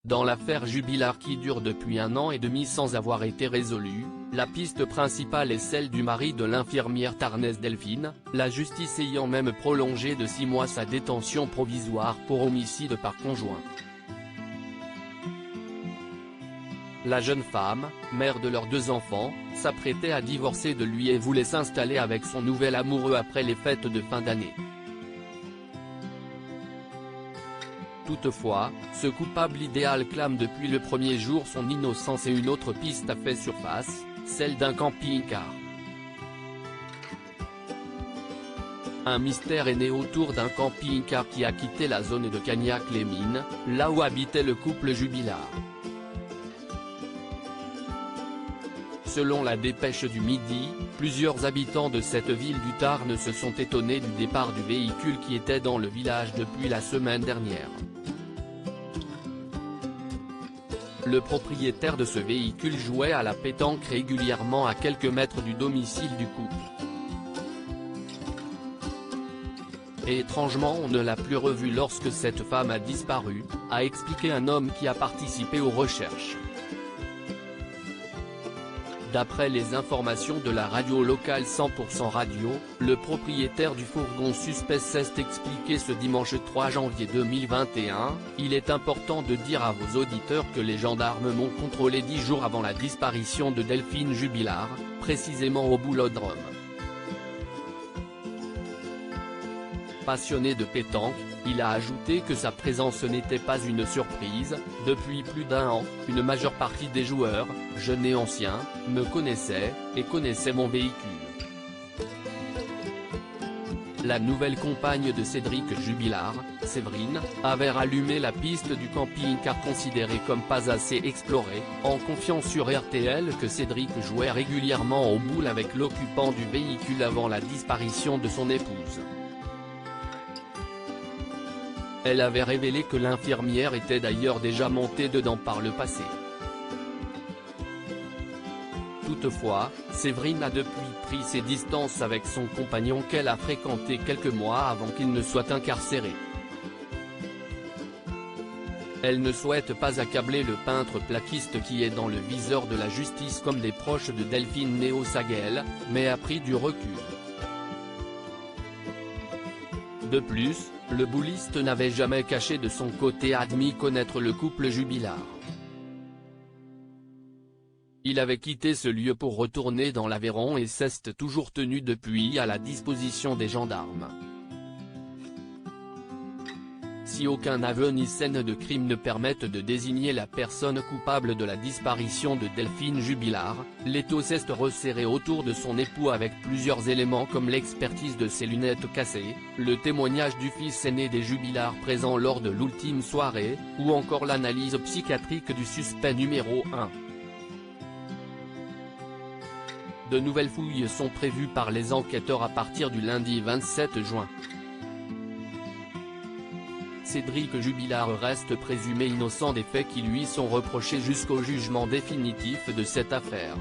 Dans l'affaire Jubilard qui dure depuis 1 an et demi sans avoir été résolue, la piste principale est celle du mari de l'infirmière tarnaise Delphine, la justice ayant même prolongé de 6 mois sa détention provisoire pour homicide par conjoint. La jeune femme, mère de leurs 2 enfants, s'apprêtait à divorcer de lui et voulait s'installer avec son nouvel amoureux après les fêtes de fin d'année. Toutefois, ce coupable idéal clame depuis le premier jour son innocence et une autre piste a fait surface, celle d'un camping-car. Un mystère est né autour d'un camping-car qui a quitté la zone de Cagnac-les-Mines, là où habitait le couple Jubilard. Selon la dépêche du Midi, plusieurs habitants de cette ville du Tarn se sont étonnés du départ du véhicule qui était dans le village depuis la semaine dernière. Le propriétaire de ce véhicule jouait à la pétanque régulièrement à quelques mètres du domicile du couple. Et étrangement on ne l'a plus revu lorsque cette femme a disparu, a expliqué un homme qui a participé aux recherches. D'après les informations de la radio locale 100% Radio, le propriétaire du fourgon suspect s'est expliqué ce dimanche 3 janvier 2021, « Il est important de dire à vos auditeurs que les gendarmes m'ont contrôlé 10 jours avant la disparition de Delphine Jubilard, précisément au Boulodrome. » Passionné de pétanque, il a ajouté que sa présence n'était pas une surprise. Depuis plus d'1 an, une majeure partie des joueurs, jeunes et anciens, me connaissaient, et connaissaient mon véhicule. La nouvelle compagne de Cédric Jubilard, Séverine, avait rallumé la piste du camping-car considéré comme pas assez exploré, en confiant sur RTL que Cédric jouait régulièrement aux boules avec l'occupant du véhicule avant la disparition de son épouse. Elle avait révélé que l'infirmière était d'ailleurs déjà montée dedans par le passé. Toutefois, Séverine a depuis pris ses distances avec son compagnon qu'elle a fréquenté quelques mois avant qu'il ne soit incarcéré. Elle ne souhaite pas accabler le peintre plaquiste qui est dans le viseur de la justice comme des proches de Delphine Néo-Saguel, mais a pris du recul. De plus, le bouliste n'avait jamais caché de son côté admis connaître le couple Jubilard. Il avait quitté ce lieu pour retourner dans l'Aveyron et s'est toujours tenu depuis à la disposition des gendarmes. Si aucun aveu ni scène de crime ne permettent de désigner la personne coupable de la disparition de Delphine Jubilard, l'étau s'est resserré autour de son époux avec plusieurs éléments comme l'expertise de ses lunettes cassées, le témoignage du fils aîné des Jubilard présent lors de l'ultime soirée, ou encore l'analyse psychiatrique du suspect numéro 1. De nouvelles fouilles sont prévues par les enquêteurs à partir du lundi 27 juin. Cédric Jubilard reste présumé innocent des faits qui lui sont reprochés jusqu'au jugement définitif de cette affaire.